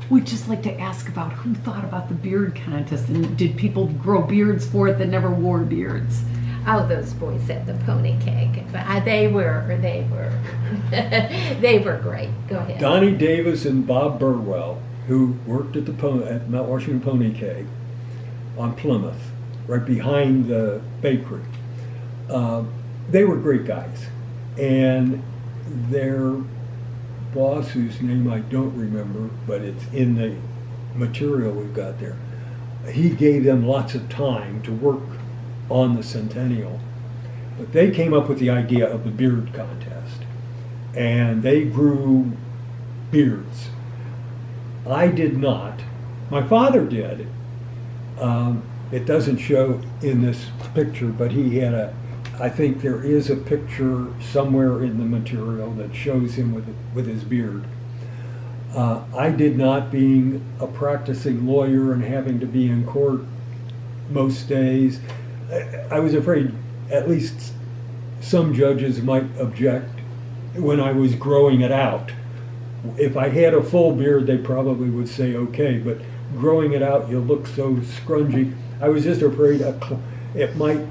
We'd just like to ask about who thought about the beard contest, and did people grow beards for it that never wore beards? Oh, those boys at the pony keg, but they were they were great. Go ahead. Donnie Davis and Bob Burwell, who worked at at Mount Washington Pony Keg on Plymouth, right behind the bakery. They were great guys, and their boss, whose name I don't remember, but it's in the material we've got there, he gave them lots of time to work on the Centennial. But they came up with the idea of the beard contest, and they grew beards. I did not. My father did. It doesn't show in this picture, but he had I think there is a picture somewhere in the material that shows him with his beard. I did not, being a practicing lawyer and having to be in court most days. I was afraid at least some judges might object when I was growing it out. If I had a full beard, they probably would say okay, but growing it out, you look so scrungy. I was just afraid it might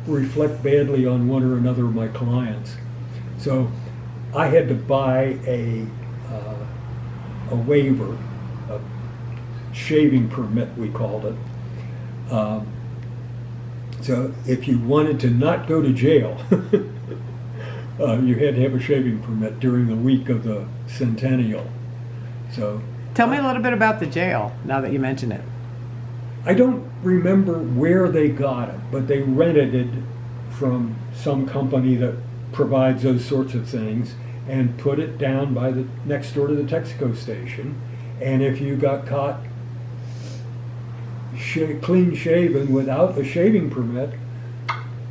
reflect badly on one or another of my clients. So I had to buy a waiver, a shaving permit, we called it. So if you wanted to not go to jail, you had to have a shaving permit during the week of the Centennial. So Tell me a little bit about the jail, now that you mention it. I don't remember where they got it, but they rented it from some company that provides those sorts of things and put it down by the next door to the Texaco station. And if you got caught clean shaven without a shaving permit,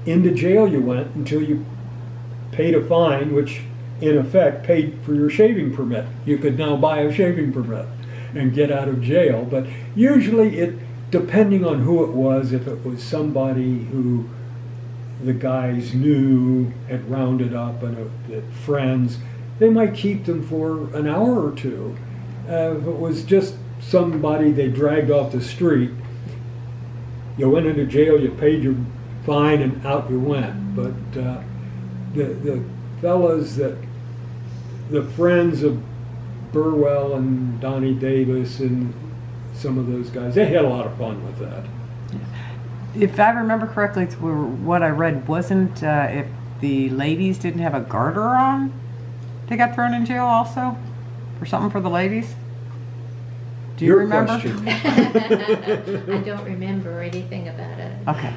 into jail you went until you paid a fine, which in effect paid for your shaving permit. You could now buy a shaving permit and get out of jail. But usually depending on who it was, if it was somebody who the guys knew, had rounded up, and friends, they might keep them for an hour or two. If it was just somebody they dragged off the street, you went into jail, you paid your fine, and out you went. But the fellas the friends of Burwell and Donnie Davis and some of those guys, they had a lot of fun with that. If I remember correctly, what I read wasn't if the ladies didn't have a garter on, they got thrown in jail also for something for the ladies. Do you Your remember? question. I don't remember anything about it. Okay,